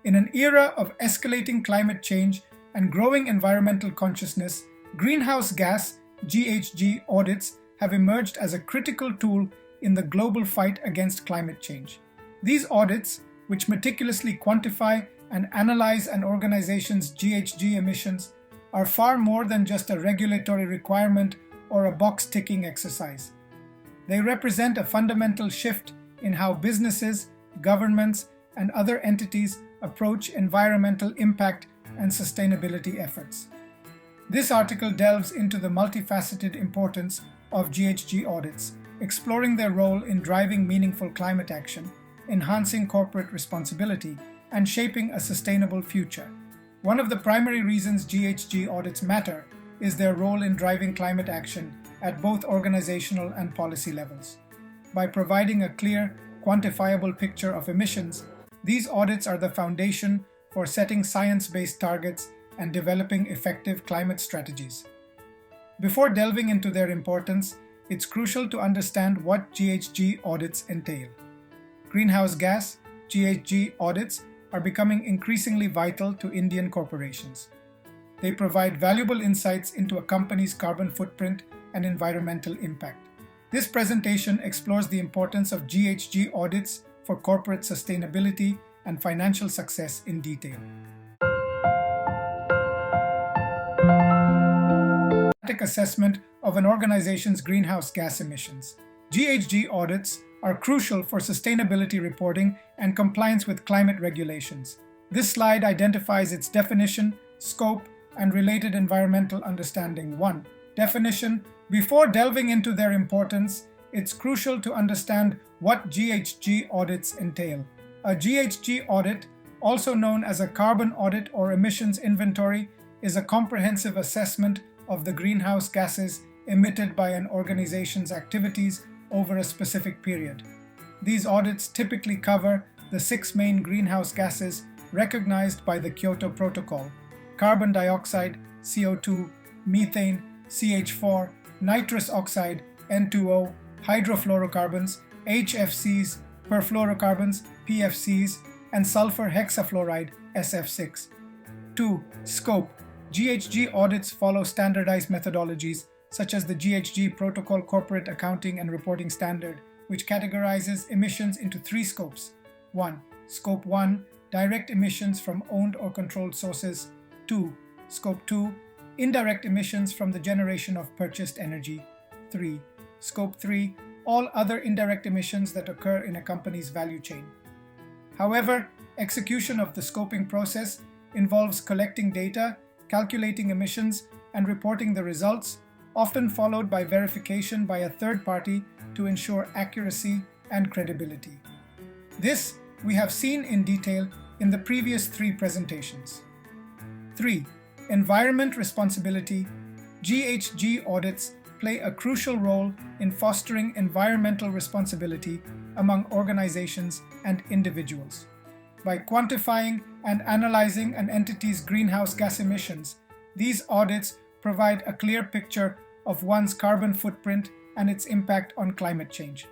In an era of escalating climate change and growing environmental consciousness, greenhouse gas GHG audits have emerged as a critical tool in the global fight against climate change. These audits, which meticulously quantify and analyze an organization's GHG emissions, are far more than just a regulatory requirement or a box-ticking exercise. They represent a fundamental shift in how businesses, governments, and other entities approach environmental impact and sustainability efforts. This article delves into the multifaceted importance of GHG audits, exploring their role in driving meaningful climate action, enhancing corporate responsibility, and shaping a sustainable future. One of the primary reasons GHG audits matter is their role in driving climate action at both organizational and policy levels. By providing a clear, quantifiable picture of emissions, these audits are the foundation for setting science-based targets and developing effective climate strategies. Before delving into their importance, it's crucial to understand what GHG audits entail. Greenhouse gas GHG audits are becoming increasingly vital to Indian corporations. They provide valuable insights into a company's carbon footprint and environmental impact. This presentation explores the importance of GHG audits for corporate sustainability and financial success in detail. Assessment of an organization's greenhouse gas emissions. GHG audits are crucial for sustainability reporting and compliance with climate regulations. This slide identifies its definition, scope, and related environmental understanding. 1. Definition. Before delving into their importance, it's crucial to understand what GHG audits entail. A GHG audit, also known as a carbon audit or emissions inventory, is a comprehensive assessment of the greenhouse gases emitted by an organization's activities over a specific period. These audits typically cover the 6 main greenhouse gases recognized by the Kyoto Protocol: carbon dioxide, CO2, methane, CH4, nitrous oxide, N2O, hydrofluorocarbons, HFCs, perfluorocarbons, PFCs, and sulfur hexafluoride, SF6. 2. Scope. GHG audits follow standardized methodologies such as the GHG Protocol Corporate Accounting and Reporting Standard, which categorizes emissions into 3 scopes. 1. Scope 1, direct emissions from owned or controlled sources. 2. Scope 2, indirect emissions from the generation of purchased energy. 3. Scope 3, all other indirect emissions that occur in a company's value chain. However, execution of the scoping process involves collecting data, calculating emissions, and reporting the results, often followed by verification by a third party to ensure accuracy and credibility. This we have seen in detail in the previous 3 presentations. 3. Environment responsibility. GHG audits play a crucial role in fostering environmental responsibility among organizations and individuals. By quantifying and analyzing an entity's greenhouse gas emissions, these audits provide a clear picture of one's carbon footprint and its impact on climate change.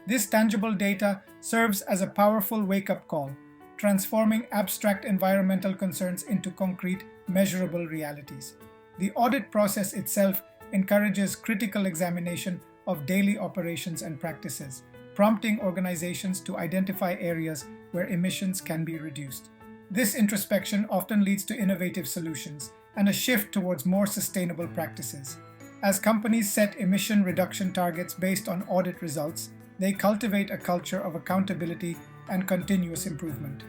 This tangible data serves as a powerful wake-up call, transforming abstract environmental concerns into concrete, measurable realities. The audit process itself encourages critical examination of daily operations and practices, prompting organizations to identify areas where emissions can be reduced. This introspection often leads to innovative solutions and a shift towards more sustainable practices. As companies set emission reduction targets based on audit results, they cultivate a culture of accountability and continuous improvement.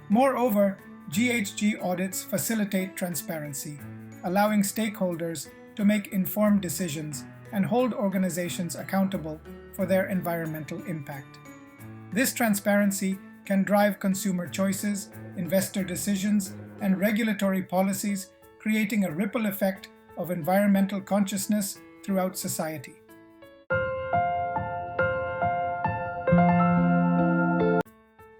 Moreover, GHG audits facilitate transparency, allowing stakeholders to make informed decisions and hold organizations accountable for their environmental impact. This transparency can drive consumer choices, investor decisions, and regulatory policies, creating a ripple effect of environmental consciousness throughout society.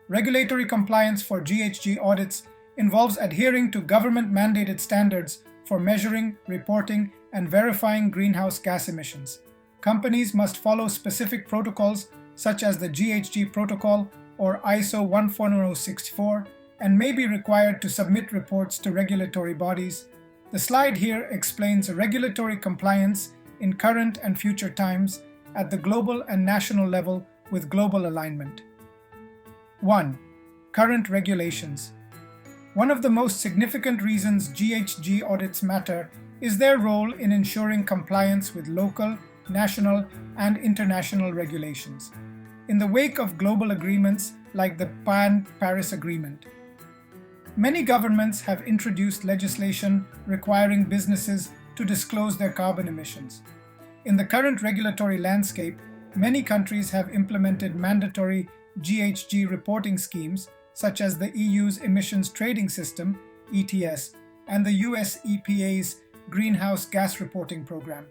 Regulatory compliance for GHG audits involves adhering to government-mandated standards for measuring, reporting, and verifying greenhouse gas emissions. Companies must follow specific protocols such as the GHG Protocol or ISO 14064 and may be required to submit reports to regulatory bodies. The slide here explains regulatory compliance in current and future times at the global and national level with global alignment. 1. Current regulations. One of the most significant reasons GHG audits matter is their role in ensuring compliance with local, national, and international regulations. In the wake of global agreements like the Paris Agreement, many governments have introduced legislation requiring businesses to disclose their carbon emissions. In the current regulatory landscape, many countries have implemented mandatory GHG reporting schemes, such as the EU's Emissions Trading System, ETS, and the US EPA's Greenhouse Gas Reporting Program.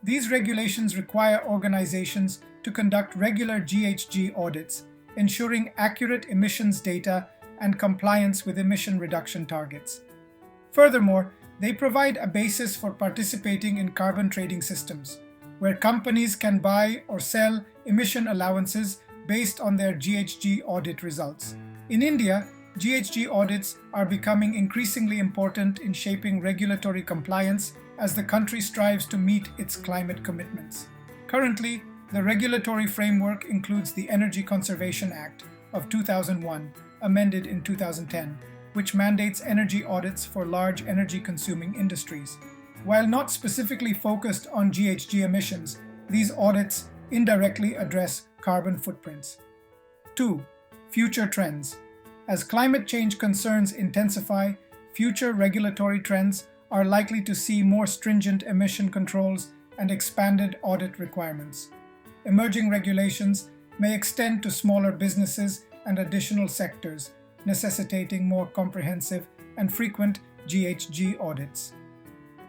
These regulations require organizations to conduct regular GHG audits, ensuring accurate emissions data and compliance with emission reduction targets. Furthermore, they provide a basis for participating in carbon trading systems, where companies can buy or sell emission allowances based on their GHG audit results. In India, GHG audits are becoming increasingly important in shaping regulatory compliance as the country strives to meet its climate commitments. Currently, the regulatory framework includes the Energy Conservation Act of 2001, amended in 2010, which mandates energy audits for large energy-consuming industries. While not specifically focused on GHG emissions, these audits indirectly address carbon footprints. 2. Future trends. As climate change concerns intensify, future regulatory trends are likely to see more stringent emission controls and expanded audit requirements. Emerging regulations may extend to smaller businesses and additional sectors, necessitating more comprehensive and frequent GHG audits.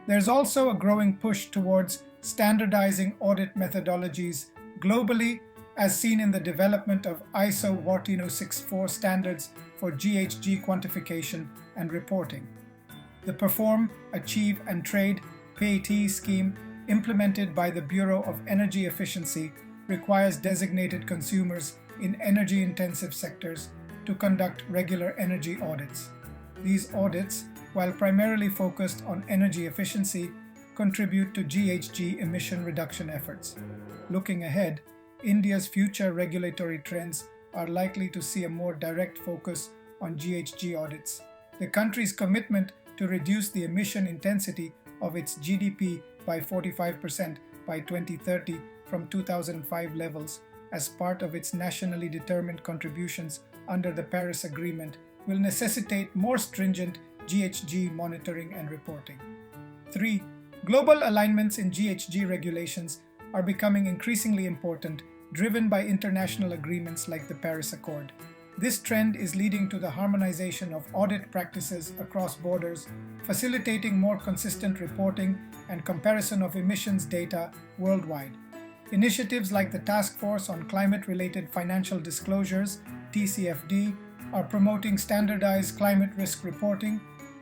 There's also a growing push towards standardizing audit methodologies globally, as seen in the development of ISO 14064 standards for GHG quantification and reporting. The Perform, Achieve and Trade (PAT) scheme implemented by the Bureau of Energy Efficiency requires designated consumers in energy-intensive sectors to conduct regular energy audits. These audits, while primarily focused on energy efficiency, contribute to GHG emission reduction efforts. Looking ahead, India's future regulatory trends are likely to see a more direct focus on GHG audits. The country's commitment to reduce the emission intensity of its GDP by 45% by 2030 from 2005 levels as part of its nationally determined contributions under the Paris Agreement will necessitate more stringent GHG monitoring and reporting. 3. Global alignments in GHG regulations are becoming increasingly important, driven by international agreements like the Paris Accord. This trend is leading to the harmonization of audit practices across borders, facilitating more consistent reporting and comparison of emissions data worldwide. Initiatives like the Task Force on Climate-Related Financial Disclosures, TCFD, are promoting standardized climate risk reporting,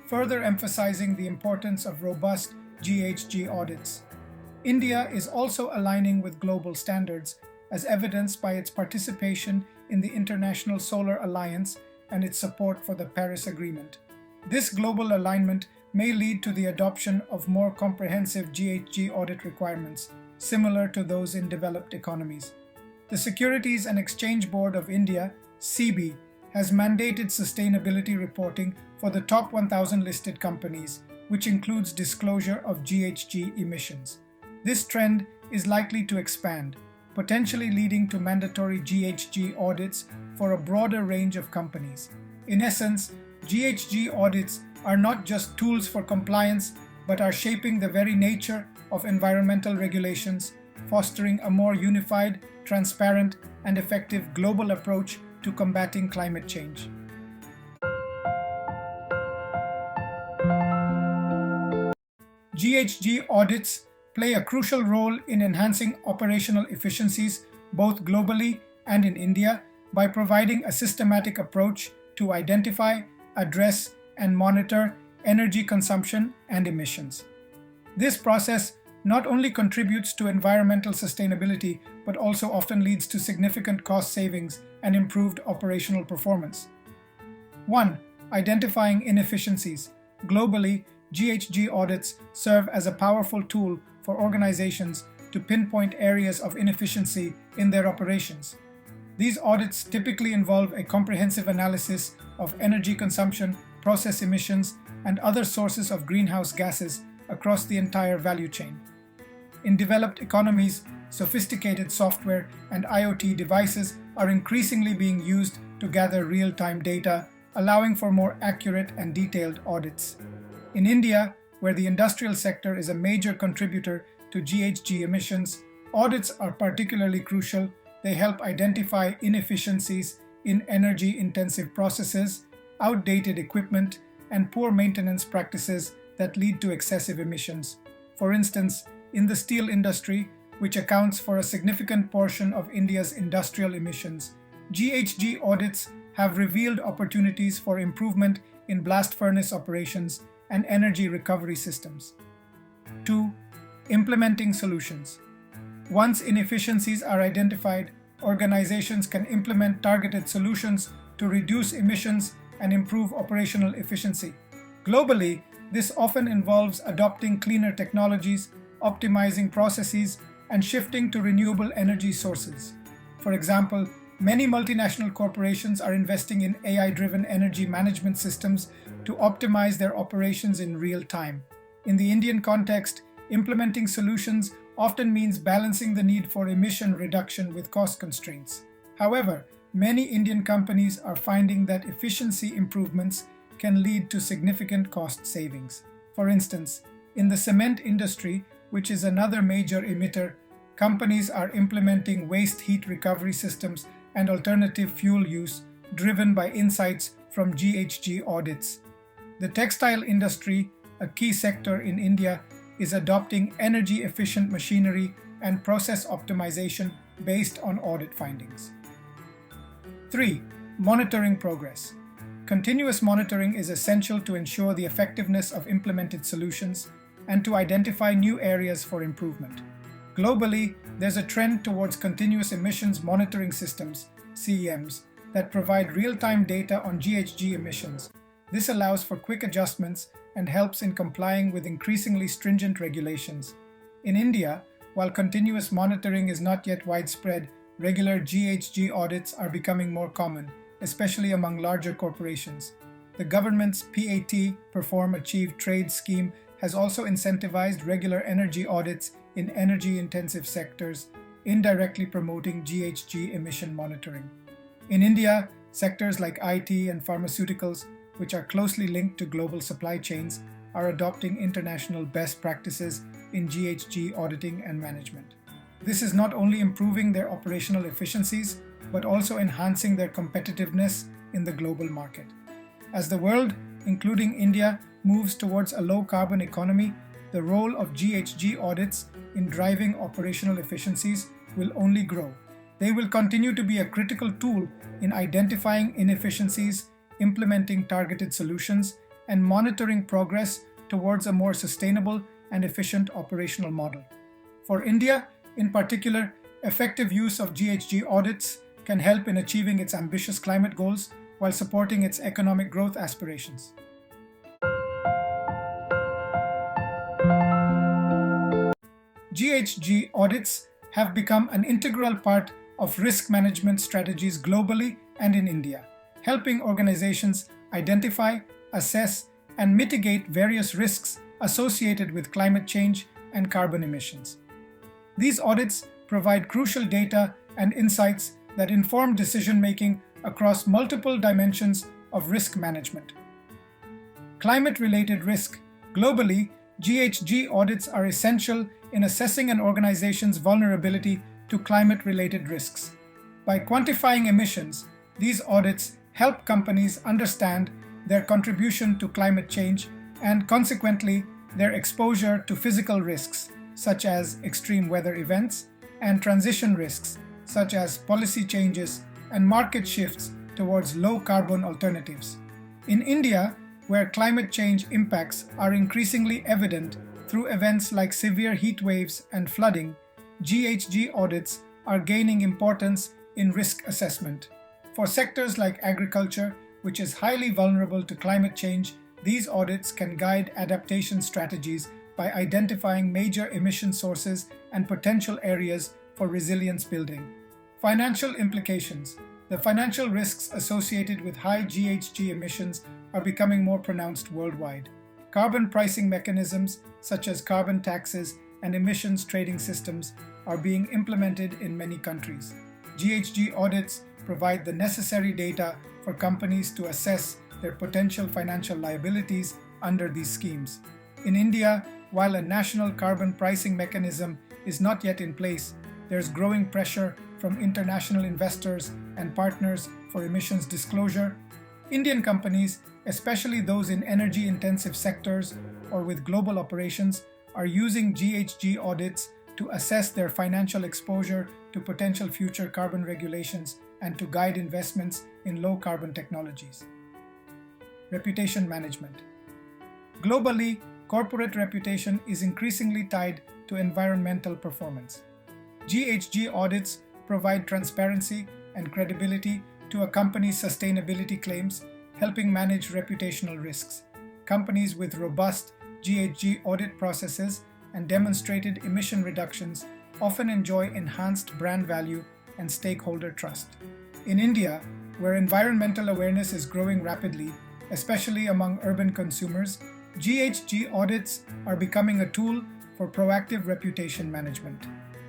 further emphasizing the importance of robust GHG audits. India is also aligning with global standards, as evidenced by its participation in the International Solar Alliance and its support for the Paris Agreement. This global alignment may lead to the adoption of more comprehensive GHG audit requirements, similar to those in developed economies. The Securities and Exchange Board of India, SEBI, has mandated sustainability reporting for the top 1,000 listed companies, which includes disclosure of GHG emissions. This trend is likely to expand, potentially leading to mandatory GHG audits for a broader range of companies. In essence, GHG audits are not just tools for compliance, but are shaping the very nature of environmental regulations, fostering a more unified, transparent, and effective global approach to combating climate change. GHG audits play a crucial role in enhancing operational efficiencies both globally and in India by providing a systematic approach to identify, address, and monitor energy consumption and emissions. This process not only contributes to environmental sustainability, but also often leads to significant cost savings and improved operational performance. 1. identifying inefficiencies. Globally, GHG audits serve as a powerful tool for organizations to pinpoint areas of inefficiency in their operations. These audits typically involve a comprehensive analysis of energy consumption, process emissions, and other sources of greenhouse gases across the entire value chain. In developed economies, sophisticated software and IoT devices are increasingly being used to gather real-time data, allowing for more accurate and detailed audits. In India, where the industrial sector is a major contributor to GHG emissions, audits are particularly crucial. They help identify inefficiencies in energy-intensive processes, outdated equipment, and poor maintenance practices that lead to excessive emissions. For instance, in the steel industry, which accounts for a significant portion of India's industrial emissions, GHG audits have revealed opportunities for improvement in blast furnace operations and energy recovery systems. 2. Implementing solutions. Once inefficiencies are identified, organizations can implement targeted solutions to reduce emissions and improve operational efficiency. Globally, this often involves adopting cleaner technologies, optimizing processes, and shifting to renewable energy sources. For example, many multinational corporations are investing in AI-driven energy management systems to optimize their operations in real time. In the Indian context, implementing solutions often means balancing the need for emission reduction with cost constraints. However, many Indian companies are finding that efficiency improvements can lead to significant cost savings. For instance, in the cement industry, which is another major emitter, companies are implementing waste heat recovery systems and alternative fuel use driven by insights from GHG audits. The textile industry, a key sector in India, is adopting energy-efficient machinery and process optimization based on audit findings. 3. Monitoring progress. Continuous monitoring is essential to ensure the effectiveness of implemented solutions and to identify new areas for improvement. Globally, there's a trend towards continuous emissions monitoring systems, CEMs, that provide real-time data on GHG emissions. This allows for quick adjustments and helps in complying with increasingly stringent regulations. In India, while continuous monitoring is not yet widespread, regular GHG audits are becoming more common, especially among larger corporations. The government's PAT Perform Achieve Trade scheme has also incentivized regular energy audits in energy-intensive sectors, indirectly promoting GHG emission monitoring. In India, sectors like IT and pharmaceuticals, which are closely linked to global supply chains, are adopting international best practices in GHG auditing and management. This is not only improving their operational efficiencies, but also enhancing their competitiveness in the global market. As the world, including India, moves towards a low-carbon economy, the role of GHG audits in driving operational efficiencies will only grow. They will continue to be a critical tool in identifying inefficiencies, implementing targeted solutions, and monitoring progress towards a more sustainable and efficient operational model. For India, in particular, effective use of GHG audits can help in achieving its ambitious climate goals while supporting its economic growth aspirations. GHG audits have become an integral part of risk management strategies globally and in India, helping organizations identify, assess, and mitigate various risks associated with climate change and carbon emissions. These audits provide crucial data and insights that inform decision-making across multiple dimensions of risk management. Climate-related risk. Globally, GHG audits are essential in assessing an organization's vulnerability to climate-related risks. By quantifying emissions, these audits help companies understand their contribution to climate change and, consequently, their exposure to physical risks, such as extreme weather events, and transition risks, such as policy changes and market shifts towards low-carbon alternatives. In India, where climate change impacts are increasingly evident through events like severe heat waves and flooding, GHG audits are gaining importance in risk assessment. For sectors like agriculture, which is highly vulnerable to climate change, these audits can guide adaptation strategies by identifying major emission sources and potential areas for resilience building. Financial implications. The financial risks associated with high GHG emissions are becoming more pronounced worldwide. Carbon pricing mechanisms such as carbon taxes and emissions trading systems are being implemented in many countries. GHG audits provide the necessary data for companies to assess their potential financial liabilities under these schemes. In India, while a national carbon pricing mechanism is not yet in place, there's growing pressure from international investors and partners for emissions disclosure. Indian companies, especially those in energy-intensive sectors or with global operations, are using GHG audits to assess their financial exposure to potential future carbon regulations and to guide investments in low-carbon technologies. Reputation management. Globally, corporate reputation is increasingly tied to environmental performance. GHG audits provide transparency and credibility to a company's sustainability claims, helping manage reputational risks. Companies with robust GHG audit processes and demonstrated emission reductions often enjoy enhanced brand value and stakeholder trust. In India, where environmental awareness is growing rapidly, especially among urban consumers, GHG audits are becoming a tool for proactive reputation management.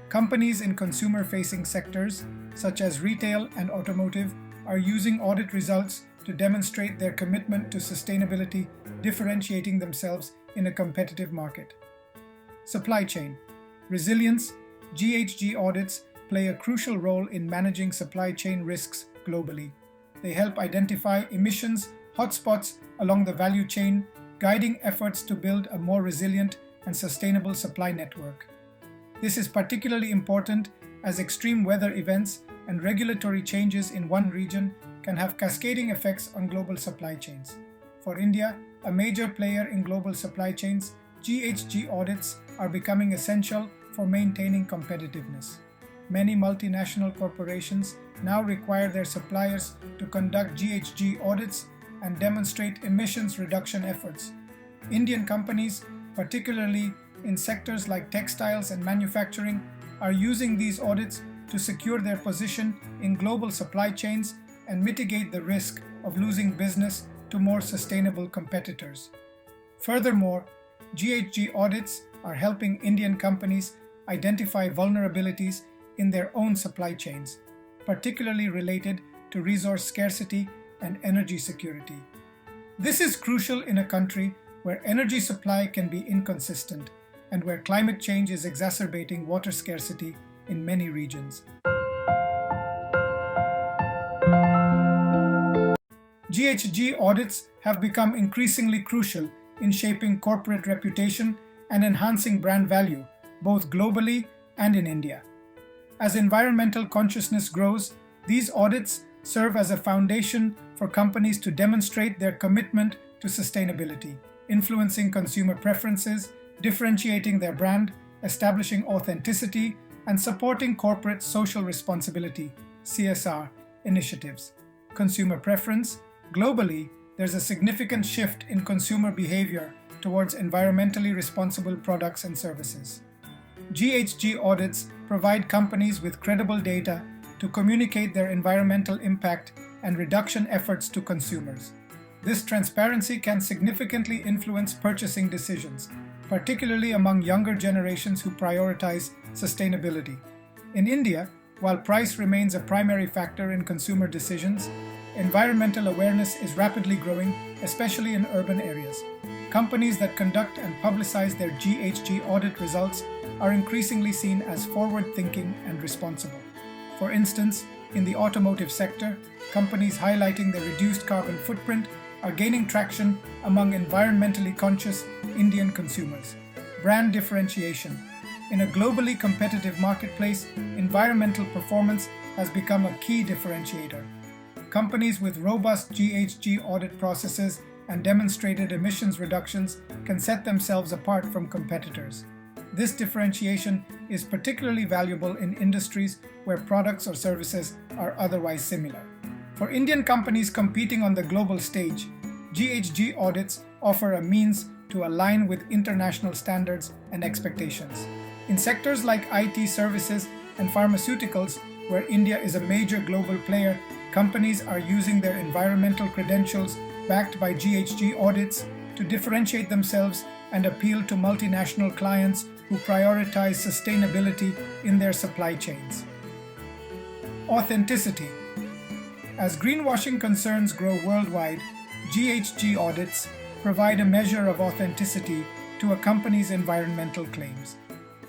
Companies in consumer-facing sectors, such as retail and automotive, are using audit results to demonstrate their commitment to sustainability, differentiating themselves in a competitive market. Supply chain. Resilience. GHG audits play a crucial role in managing supply chain risks globally. They help identify emissions hotspots along the value chain, guiding efforts to build a more resilient and sustainable supply network. This is particularly important as extreme weather events and regulatory changes in one region can have cascading effects on global supply chains. For India, a major player in global supply chains, GHG audits are becoming essential for maintaining competitiveness. Many multinational corporations now require their suppliers to conduct GHG audits and demonstrate emissions reduction efforts. Indian companies, particularly in sectors like textiles and manufacturing, are using these audits to secure their position in global supply chains and mitigate the risk of losing business to more sustainable competitors. Furthermore, GHG audits are helping Indian companies identify vulnerabilities in their own supply chains, particularly related to resource scarcity and energy security. This is crucial in a country where energy supply can be inconsistent and where climate change is exacerbating water scarcity in many regions. GHG audits have become increasingly crucial in shaping corporate reputation and enhancing brand value, both globally and in India. As environmental consciousness grows, these audits serve as a foundation for companies to demonstrate their commitment to sustainability, influencing consumer preferences, differentiating their brand, establishing authenticity, and supporting corporate social responsibility (CSR) initiatives. Consumer preference. Globally, there's a significant shift in consumer behavior towards environmentally responsible products and services. GHG audits provide companies with credible data to communicate their environmental impact and reduction efforts to consumers. This transparency can significantly influence purchasing decisions, particularly among younger generations who prioritize sustainability. In India, while price remains a primary factor in consumer decisions, environmental awareness is rapidly growing, especially in urban areas. Companies that conduct and publicize their GHG audit results are increasingly seen as forward-thinking and responsible. For instance, in the automotive sector, companies highlighting their reduced carbon footprint are gaining traction among environmentally conscious Indian consumers. Brand differentiation. In a globally competitive marketplace, environmental performance has become a key differentiator. Companies with robust GHG audit processes and demonstrated emissions reductions can set themselves apart from competitors. This differentiation is particularly valuable in industries where products or services are otherwise similar. For Indian companies competing on the global stage, GHG audits offer a means to align with international standards and expectations. In sectors like IT services and pharmaceuticals, where India is a major global player, companies are using their environmental credentials backed by GHG audits to differentiate themselves and appeal to multinational clients who prioritize sustainability in their supply chains. Authenticity. As greenwashing concerns grow worldwide, GHG audits provide a measure of authenticity to a company's environmental claims.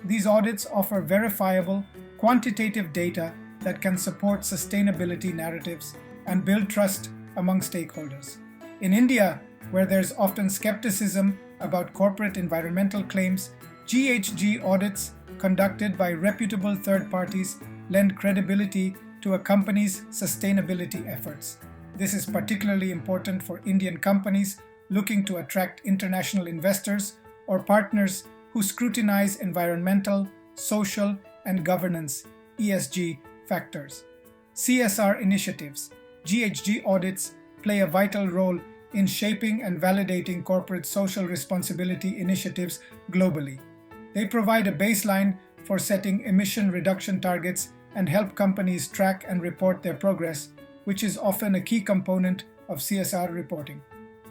These audits offer verifiable, quantitative data that can support sustainability narratives and build trust among stakeholders. In India, where there's often skepticism about corporate environmental claims, GHG audits conducted by reputable third parties lend credibility to a company's sustainability efforts. This is particularly important for Indian companies looking to attract international investors or partners who scrutinize environmental, social, and governance (ESG) factors. CSR initiatives. GHG audits play a vital role in shaping and validating corporate social responsibility initiatives globally. They provide a baseline for setting emission reduction targets and help companies track and report their progress, which is often a key component of CSR reporting.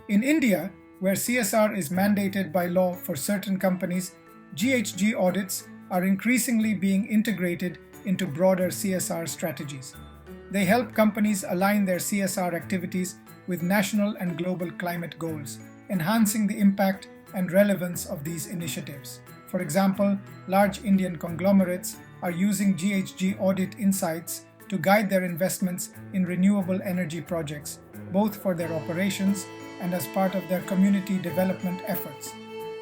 In India, where CSR is mandated by law for certain companies, GHG audits are increasingly being integrated into broader CSR strategies. They help companies align their CSR activities with national and global climate goals, enhancing the impact and relevance of these initiatives. For example, large Indian conglomerates are using GHG audit insights to guide their investments in renewable energy projects, both for their operations and as part of their community development efforts.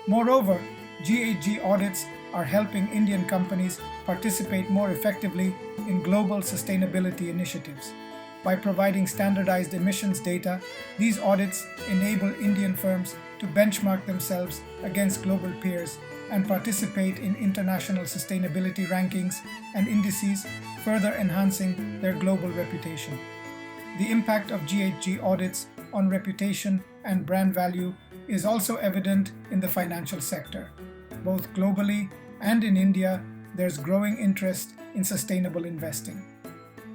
Moreover, GHG audits are helping Indian companies participate more effectively in global sustainability initiatives. By providing standardized emissions data, these audits enable Indian firms to benchmark themselves against global peers and participate in international sustainability rankings and indices, further enhancing their global reputation. The impact of GHG audits on reputation and brand value is also evident in the financial sector. Both globally and in India, there's growing interest in sustainable investing.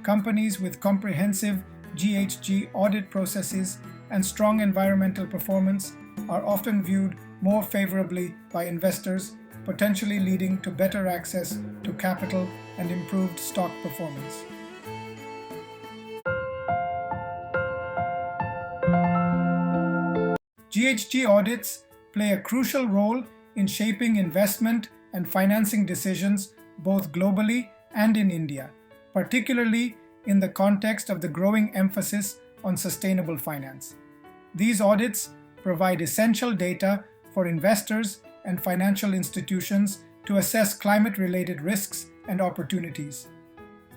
Companies with comprehensive GHG audit processes and strong environmental performance are often viewed more favorably by investors, potentially leading to better access to capital and improved stock performance. GHG audits play a crucial role in shaping investment and financing decisions both globally and in India, particularly in the context of the growing emphasis on sustainable finance. These audits provide essential data for investors and financial institutions to assess climate-related risks and opportunities.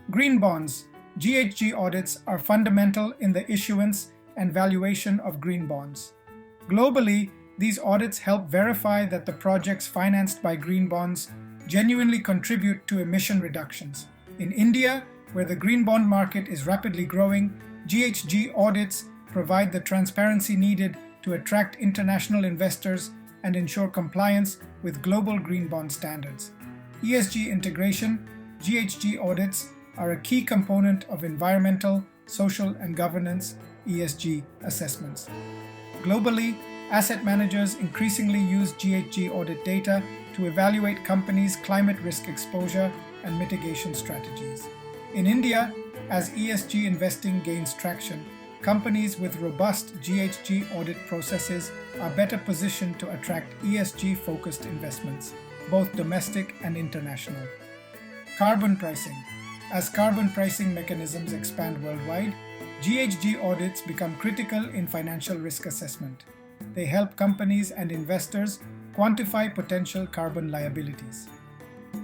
Green bonds. GHG audits are fundamental in the issuance and valuation of green bonds. Globally, these audits help verify that the projects financed by green bonds genuinely contribute to emission reductions. In India, where the green bond market is rapidly growing, GHG audits provide the transparency needed to attract international investors and ensure compliance with global green bond standards. ESG integration. GHG audits are a key component of environmental, social, and governance (ESG) assessments. Globally, asset managers increasingly use GHG audit data to evaluate companies' climate risk exposure and mitigation strategies. In India, as ESG investing gains traction, companies with robust GHG audit processes are better positioned to attract ESG-focused investments, both domestic and international. Carbon pricing. As carbon pricing mechanisms expand worldwide, GHG audits become critical in financial risk assessment. They help companies and investors quantify potential carbon liabilities.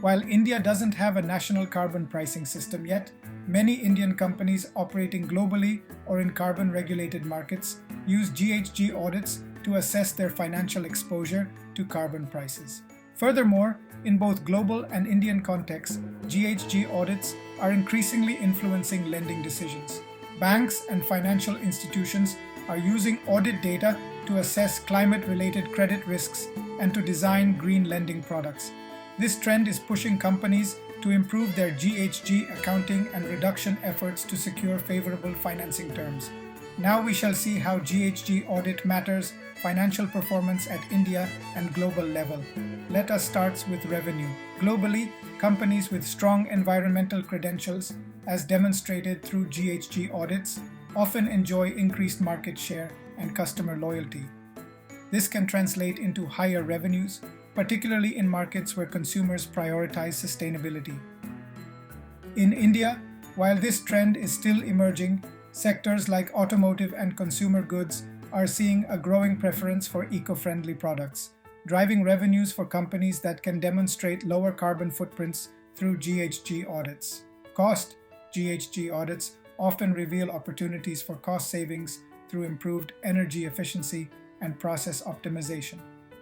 While India doesn't have a national carbon pricing system yet, many Indian companies operating globally or in carbon-regulated markets use GHG audits to assess their financial exposure to carbon prices. Furthermore, in both global and Indian contexts, GHG audits are increasingly influencing lending decisions. banks and financial institutions are using audit data to assess climate-related credit risks and to design green lending products. This trend is pushing companies to improve their GHG accounting and reduction efforts to secure favorable financing terms. Now we shall see how GHG audit matters financial performance at India and global level. Let us start with revenue. Globally, companies with strong environmental credentials, as demonstrated through GHG audits, often enjoy increased market share and customer loyalty. This can translate into higher revenues, particularly in markets where consumers prioritize sustainability. In India, while this trend is still emerging, sectors like automotive and consumer goods are seeing a growing preference for eco-friendly products, driving revenues for companies that can demonstrate lower carbon footprints through GHG audits. Cost GHG audits often reveal opportunities for cost savings through improved energy efficiency and process optimization.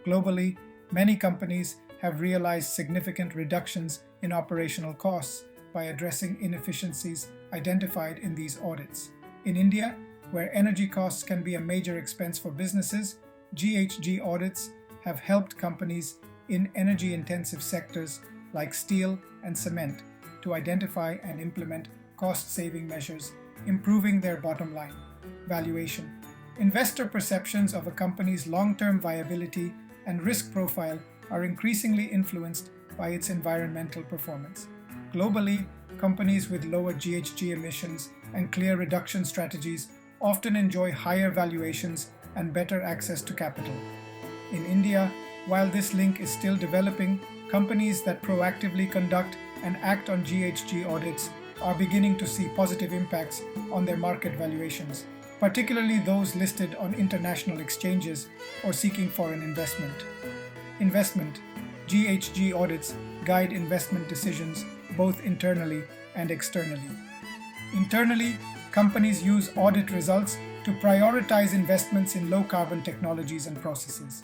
Globally, many companies have realized significant reductions in operational costs by addressing inefficiencies identified in these audits. In India, where energy costs can be a major expense for businesses, GHG audits have helped companies in energy-intensive sectors like steel and cement to identify and implement cost-saving measures, improving their bottom line. Valuation. Investor perceptions of a company's long-term viability and risk profile are increasingly influenced by its environmental performance. Globally, companies with lower GHG emissions and clear reduction strategies often enjoy higher valuations and better access to capital. In India, while this link is still developing, companies that proactively conduct and act on GHG audits are beginning to see positive impacts on their market valuations, particularly those listed on international exchanges or seeking foreign investment. Investment. GHG audits guide investment decisions both internally and externally. Internally, companies use audit results to prioritize investments in low-carbon technologies and processes.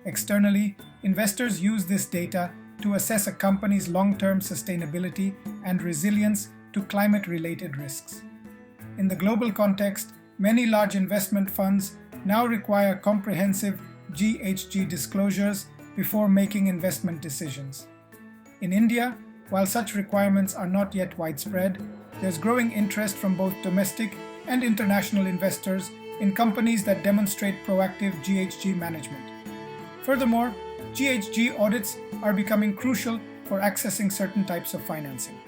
Externally, investors use this data to assess a company's long-term sustainability and resilience to climate-related risks. In the global context, many large investment funds now require comprehensive GHG disclosures before making investment decisions. In India, while such requirements are not yet widespread, there's growing interest from both domestic and international investors in companies that demonstrate proactive GHG management. Furthermore, GHG audits are becoming crucial for accessing certain types of financing.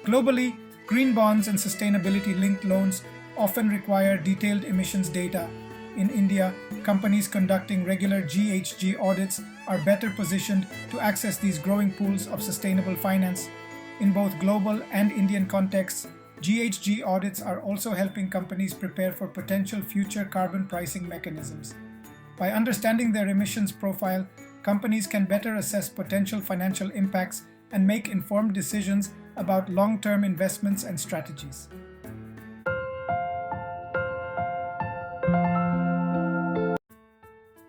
Globally, green bonds and sustainability-linked loans often require detailed emissions data. In India, companies conducting regular GHG audits are better positioned to access these growing pools of sustainable finance. In both global and Indian contexts, GHG audits are also helping companies prepare for potential future carbon pricing mechanisms. By understanding their emissions profile, companies can better assess potential financial impacts and make informed decisions about long-term investments and strategies.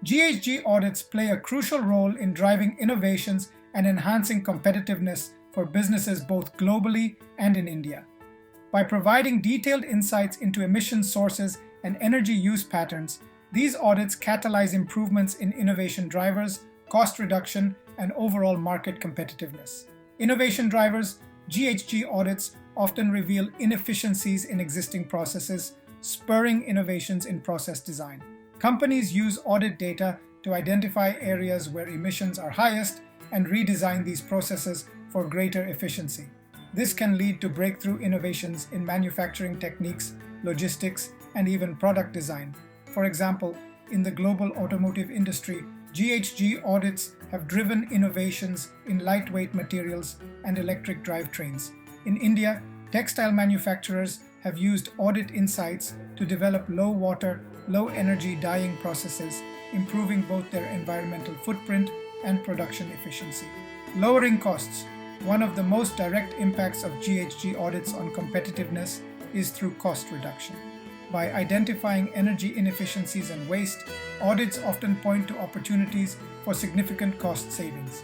GHG audits play a crucial role in driving innovations and enhancing competitiveness for businesses both globally and in India. By providing detailed insights into emission sources and energy use patterns, these audits catalyze improvements in innovation drivers, cost reduction, and overall market competitiveness. Innovation drivers, GHG audits often reveal inefficiencies in existing processes, spurring innovations in process design. Companies use audit data to identify areas where emissions are highest and redesign these processes for greater efficiency. This can lead to breakthrough innovations in manufacturing techniques, logistics, and even product design. For example, in the global automotive industry, GHG audits have driven innovations in lightweight materials and electric drivetrains. In India, textile manufacturers have used audit insights to develop low-water, low-energy dyeing processes, improving both their environmental footprint and production efficiency. Lowering costs. One of the most direct impacts of GHG audits on competitiveness is through cost reduction. By identifying energy inefficiencies and waste, audits often point to opportunities for significant cost savings.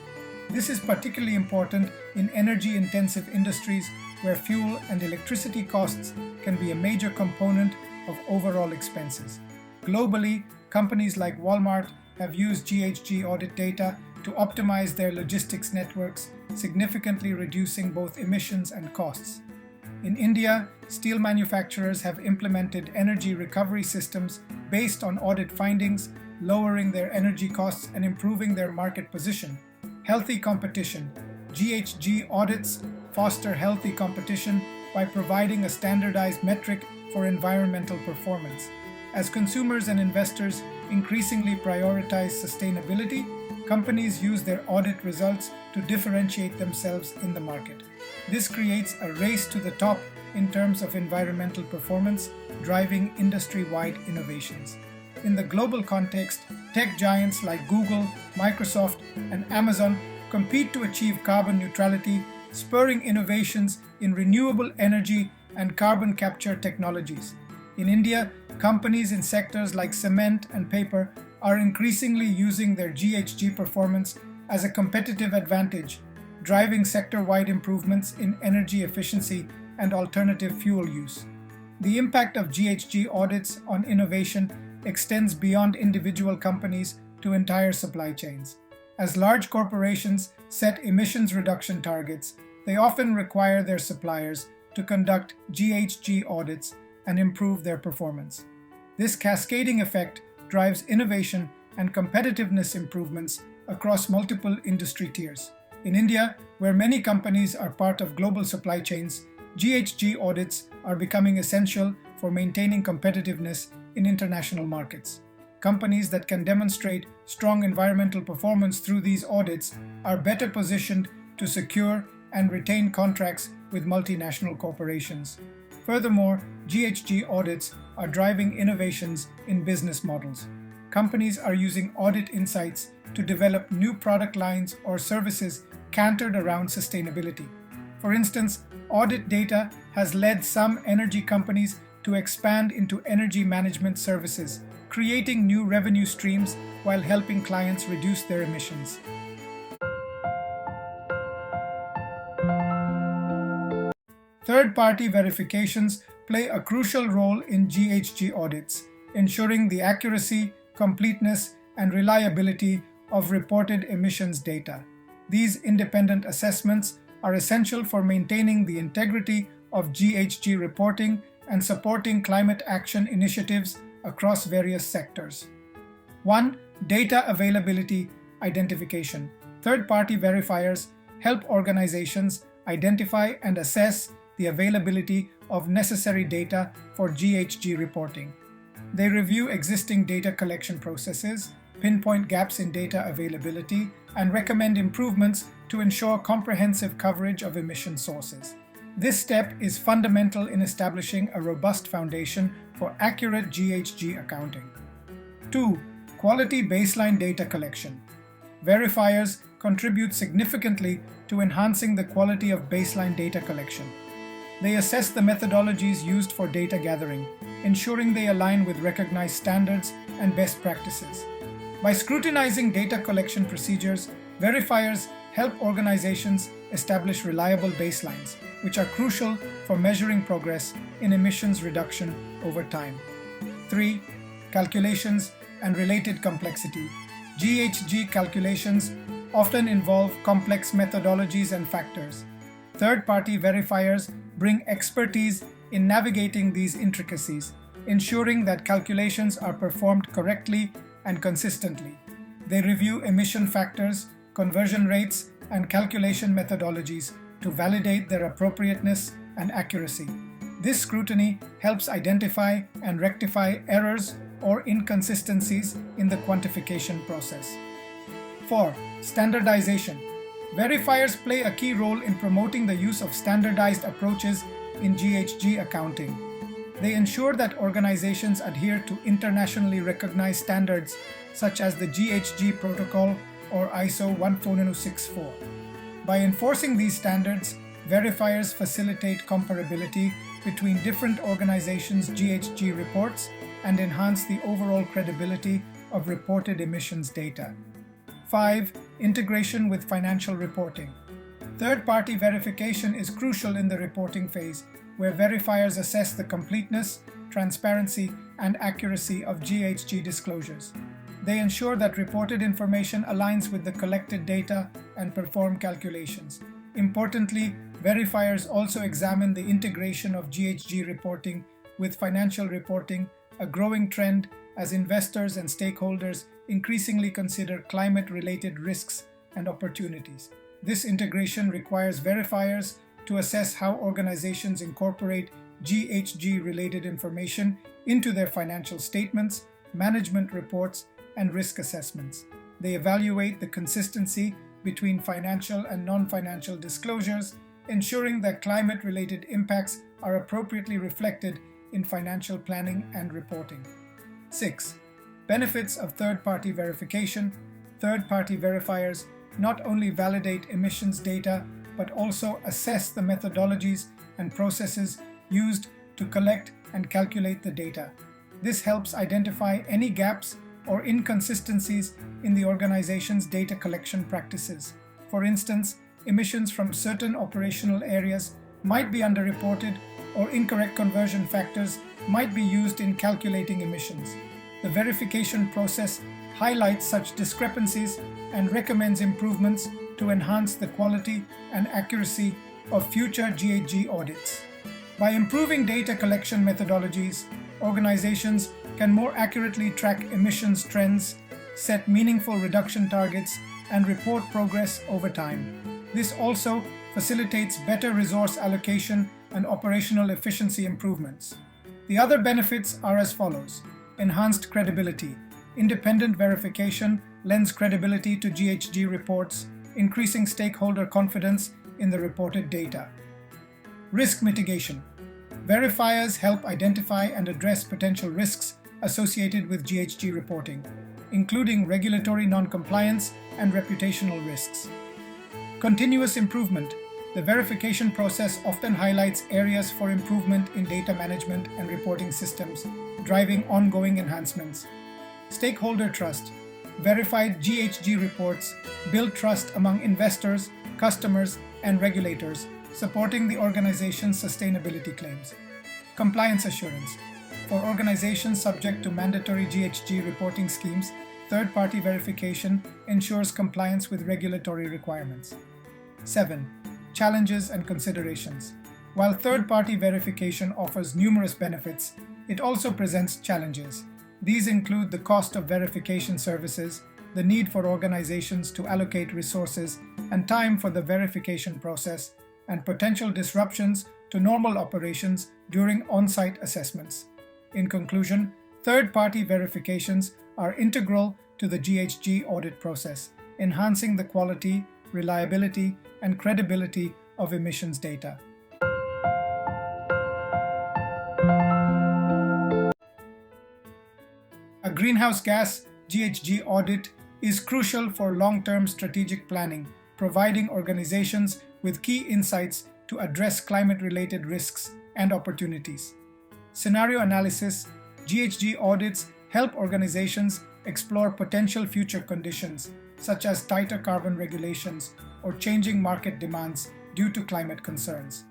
This is particularly important in energy-intensive industries where fuel and electricity costs can be a major component of overall expenses. Globally, companies like Walmart have used GHG audit data to optimize their logistics networks, significantly reducing both emissions and costs. In India, steel manufacturers have implemented energy recovery systems based on audit findings, lowering their energy costs and improving their market position. Healthy competition. GHG audits foster healthy competition by providing a standardized metric for environmental performance. As consumers and investors increasingly prioritize sustainability, companies use their audit results to differentiate themselves in the market. This creates a race to the top in terms of environmental performance, driving industry-wide innovations. In the global context, tech giants like Google, Microsoft, and Amazon compete to achieve carbon neutrality, spurring innovations in renewable energy and carbon capture technologies. In India, companies in sectors like cement and paper are increasingly using their GHG performance as a competitive advantage, driving sector-wide improvements in energy efficiency and alternative fuel use. The impact of GHG audits on innovation extends beyond individual companies to entire supply chains. As large corporations set emissions reduction targets, they often require their suppliers to conduct GHG audits and improve their performance. This cascading effect drives innovation and competitiveness improvements across multiple industry tiers. In India, where many companies are part of global supply chains, GHG audits are becoming essential for maintaining competitiveness in international markets. Companies that can demonstrate strong environmental performance through these audits are better positioned to secure and retain contracts with multinational corporations. Furthermore, GHG audits are driving innovations in business models. Companies are using audit insights to develop new product lines or services centered around sustainability. For instance, audit data has led some energy companies to expand into energy management services, creating new revenue streams while helping clients reduce their emissions. Third-party verifications play a crucial role in GHG audits, ensuring the accuracy, completeness, and reliability of reported emissions data. These independent assessments are essential for maintaining the integrity of GHG reporting and supporting climate action initiatives across various sectors. 1. Data availability identification. Third-party verifiers help organizations identify and assess the availability of necessary data for GHG reporting. They review existing data collection processes, pinpoint gaps in data availability, and recommend improvements to ensure comprehensive coverage of emission sources. This step is fundamental in establishing a robust foundation for accurate GHG accounting. 2. Quality baseline data collection. Verifiers contribute significantly to enhancing the quality of baseline data collection. They assess the methodologies used for data gathering, ensuring they align with recognized standards and best practices. By scrutinizing data collection procedures, verifiers help organizations establish reliable baselines, which are crucial for measuring progress in emissions reduction over time. 3. Calculations and related complexity. GHG calculations often involve complex methodologies and factors. Third-party verifiers bring expertise in navigating these intricacies, ensuring that calculations are performed correctly and consistently. They review emission factors, conversion rates, and calculation methodologies to validate their appropriateness and accuracy. This scrutiny helps identify and rectify errors or inconsistencies in the quantification process. 4. Standardization. Verifiers play a key role in promoting the use of standardized approaches in GHG accounting. They ensure that organizations adhere to internationally recognized standards such as the GHG Protocol or ISO 14064. By enforcing these standards, verifiers facilitate comparability between different organizations' GHG reports and enhance the overall credibility of reported emissions data. 5. Integration with financial reporting. Third-party verification is crucial in the reporting phase, where verifiers assess the completeness, transparency, and accuracy of GHG disclosures. They ensure that reported information aligns with the collected data and perform calculations. Importantly, verifiers also examine the integration of GHG reporting with financial reporting, a growing trend as investors and stakeholders increasingly consider climate-related risks and opportunities. This integration requires verifiers to assess how organizations incorporate GHG-related information into their financial statements, management reports, and risk assessments. They evaluate the consistency between financial and non-financial disclosures, ensuring that climate-related impacts are appropriately reflected in financial planning and reporting. 6. Benefits of third-party verification. Third-party verifiers not only validate emissions data, but also assess the methodologies and processes used to collect and calculate the data. This helps identify any gaps or inconsistencies in the organization's data collection practices. For instance, emissions from certain operational areas might be underreported, or incorrect conversion factors might be used in calculating emissions. The verification process highlights such discrepancies and recommends improvements to enhance the quality and accuracy of future GHG audits. By improving data collection methodologies, organizations can more accurately track emissions trends, set meaningful reduction targets, and report progress over time. This also facilitates better resource allocation and operational efficiency improvements. The other benefits are as follows. Enhanced credibility. Independent verification lends credibility to GHG reports, increasing stakeholder confidence in the reported data. Risk mitigation. Verifiers help identify and address potential risks associated with GHG reporting, including regulatory non-compliance and reputational risks. Continuous improvement. The verification process often highlights areas for improvement in data management and reporting systems, driving ongoing enhancements. Stakeholder trust. Verified GHG reports build trust among investors, customers, and regulators, supporting the organization's sustainability claims. Compliance assurance. For organizations subject to mandatory GHG reporting schemes, third-party verification ensures compliance with regulatory requirements. 7. Challenges and considerations. While third-party verification offers numerous benefits, it also presents challenges. These include the cost of verification services, the need for organizations to allocate resources and time for the verification process, and potential disruptions to normal operations during on-site assessments. In conclusion, third-party verifications are integral to the GHG audit process, enhancing the quality, reliability, and credibility of emissions data. A greenhouse gas GHG audit is crucial for long-term strategic planning, providing organizations with key insights to address climate-related risks and opportunities. Scenario analysis. GHG audits help organizations explore potential future conditions, such as tighter carbon regulations or changing market demands due to climate concerns.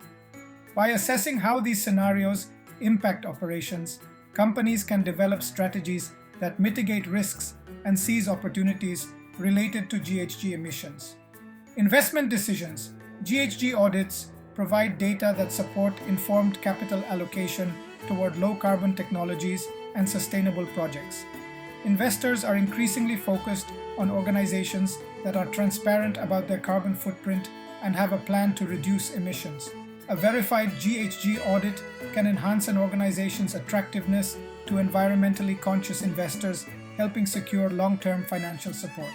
By assessing how these scenarios impact operations, companies can develop strategies that mitigate risks and seize opportunities related to GHG emissions. Investment decisions. GHG audits provide data that support informed capital allocation toward low-carbon technologies and sustainable projects. Investors are increasingly focused on organizations that are transparent about their carbon footprint and have a plan to reduce emissions. A verified GHG audit can enhance an organization's attractiveness to environmentally conscious investors, helping secure long-term financial support.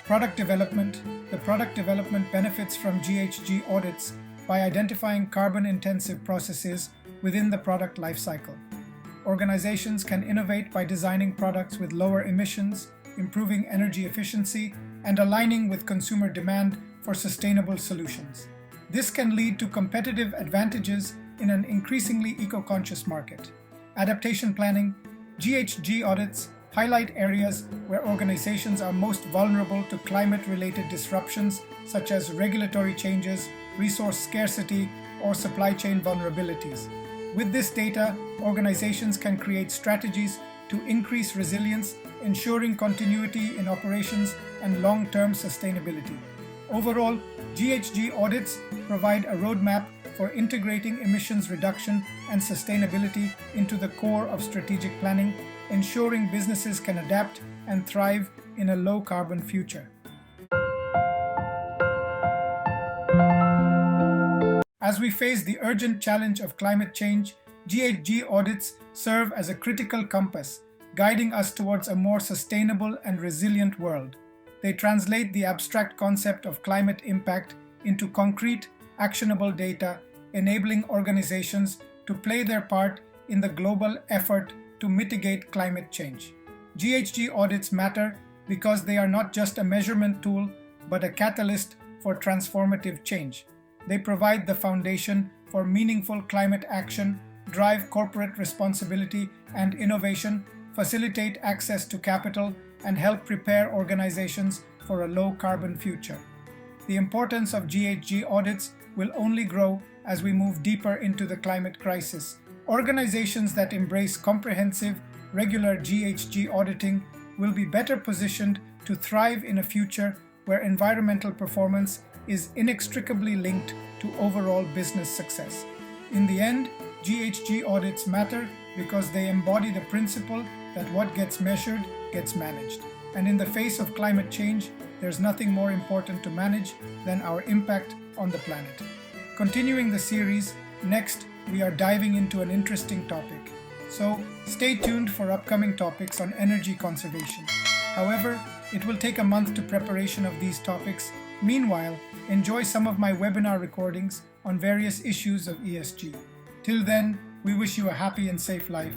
Product development. The product development benefits from GHG audits by identifying carbon-intensive processes within the product lifecycle. Organizations can innovate by designing products with lower emissions, improving energy efficiency, and aligning with consumer demand for sustainable solutions. This can lead to competitive advantages in an increasingly eco-conscious market. Adaptation planning. GHG audits highlight areas where organizations are most vulnerable to climate-related disruptions such as regulatory changes, resource scarcity, or supply chain vulnerabilities. With this data, organizations can create strategies to increase resilience, ensuring continuity in operations and long-term sustainability. Overall, GHG audits provide a roadmap for integrating emissions reduction and sustainability into the core of strategic planning, ensuring businesses can adapt and thrive in a low-carbon future. As we face the urgent challenge of climate change, GHG audits serve as a critical compass, guiding us towards a more sustainable and resilient world. They translate the abstract concept of climate impact into concrete, actionable data, enabling organizations to play their part in the global effort to mitigate climate change. GHG audits matter because they are not just a measurement tool, but a catalyst for transformative change. They provide the foundation for meaningful climate action, drive corporate responsibility and innovation, facilitate access to capital, and help prepare organizations for a low-carbon future. The importance of GHG audits will only grow as we move deeper into the climate crisis. Organizations that embrace comprehensive, regular GHG auditing will be better positioned to thrive in a future where environmental performance is inextricably linked to overall business success. In the end, GHG audits matter because they embody the principle that what gets measured gets managed. And in the face of climate change, there's nothing more important to manage than our impact on the planet. Continuing the series, next we are diving into an interesting topic. So stay tuned for upcoming topics on energy conservation. However, it will take a month to preparation of these topics. Meanwhile, enjoy some of my webinar recordings on various issues of ESG. Till then, we wish you a happy and safe life.